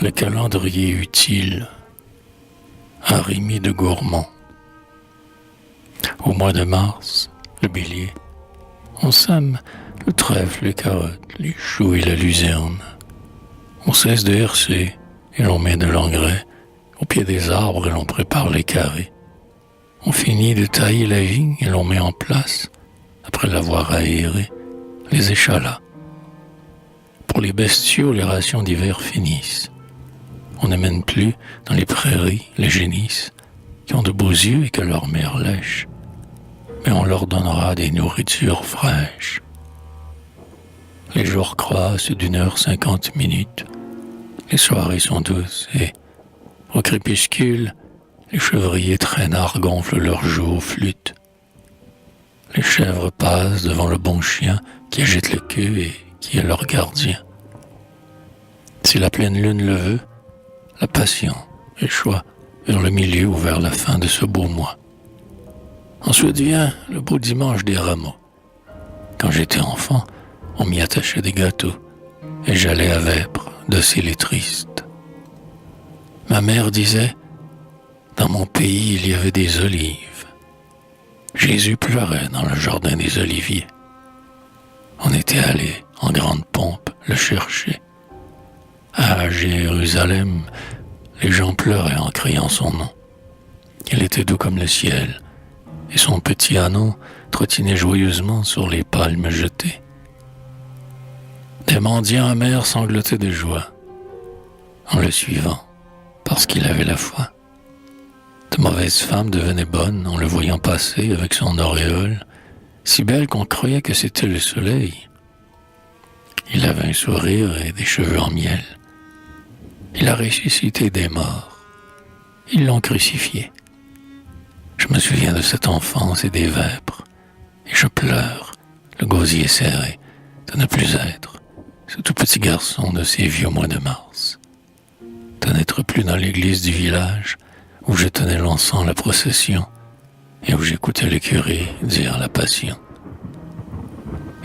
Le calendrier utile à Rémi de Gourmont. Au mois de mars, le bélier, on sème le trèfle, les carottes, les choux et la luzerne. On cesse de herser et l'on met de l'engrais au pied des arbres et l'on prépare les carrés. On finit de tailler la vigne et l'on met en place, après l'avoir aéré, les échalas. Pour les bestiaux, les rations d'hiver finissent. On n'amène plus dans les prairies les génisses qui ont de beaux yeux et que leur mère lèche, mais on leur donnera des nourritures fraîches. Les jours croissent d'1h50. Les soirées sont douces et, au crépuscule, les chevriers traînards gonflent leurs joues aux flûtes. Les chèvres passent devant le bon chien qui agite le queue et qui est leur gardien. Si la pleine lune le veut, la passion échoua vers le milieu ou vers la fin de ce beau mois. Ensuite vient le beau dimanche des rameaux. Quand j'étais enfant, on m'y attachait des gâteaux et j'allais à Vêpres, docile et triste. Ma mère disait, dans mon pays il y avait des olives. Jésus pleurait dans le jardin des oliviers. On était allé en grande pompe le chercher. À Jérusalem, les gens pleuraient en criant son nom. Il était doux comme le ciel, et son petit ânon trottinait joyeusement sur les palmes jetées. Des mendiants amers sanglotaient de joie en le suivant, parce qu'il avait la foi. De mauvaises femmes devenaient bonnes en le voyant passer avec son auréole, si belle qu'on croyait que c'était le soleil. Il avait un sourire et des cheveux en miel. Il a ressuscité des morts. Ils l'ont crucifié. Je me souviens de cette enfance et des vêpres, et je pleure, le gosier serré, de ne plus être ce tout petit garçon de ces vieux mois de mars, de n'être plus dans l'église du village où je tenais l'encens la procession et où j'écoutais le curé dire la passion.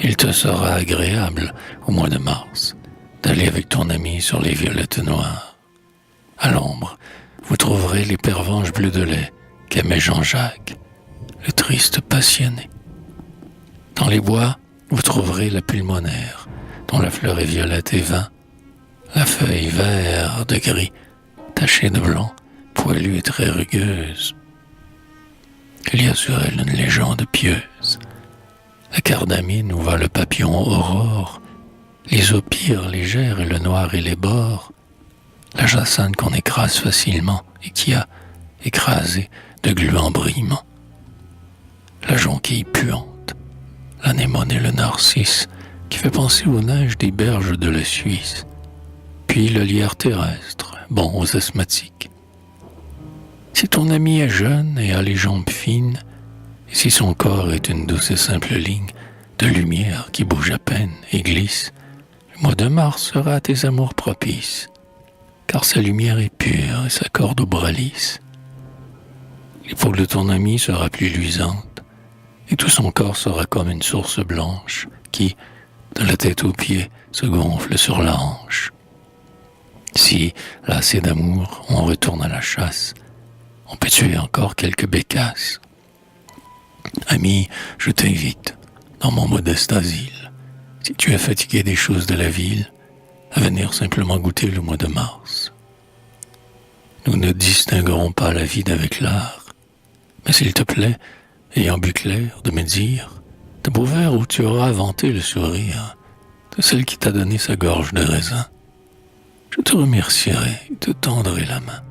Il te sera agréable au mois de mars d'aller avec ton ami sur les violettes noires. À l'ombre, vous trouverez les pervenches bleues de lait qu'aimait Jean-Jacques, le triste passionné. Dans les bois, vous trouverez la pulmonaire, dont la fleur est violette et vin, la feuille vert de gris, tachée de blanc, poilue et très rugueuse. Il y a sur elle une légende pieuse. La cardamine où va le papillon aurore, les opires légères et le noir et les bords, la jacinthe qu'on écrase facilement et qui a écrasé de gluants brillements, la jonquille puante, l'anémone et le narcisse qui fait penser aux neiges des berges de la Suisse, puis le lierre terrestre, bon aux asthmatiques. Si ton ami est jeune et a les jambes fines, et si son corps est une douce et simple ligne de lumière qui bouge à peine et glisse, le mois de mars sera à tes amours propices, car sa lumière est pure et sa corde au bras lisse. L'épaule de ton ami sera plus luisante, et tout son corps sera comme une source blanche qui, de la tête aux pieds, se gonfle sur la hanche. Si, lassé d'amour, on retourne à la chasse, on peut tuer encore quelques bécasses. Ami, je t'invite, dans mon modeste asile, si tu es fatigué des choses de la ville, à venir simplement goûter le mois de mars. Nous ne distinguerons pas la vie d'avec l'art, mais s'il te plaît, ayant bu clair, de me dire, de beaux vers où tu auras inventé le sourire de celle qui t'a donné sa gorge de raisin, je te remercierai et te tendrai la main.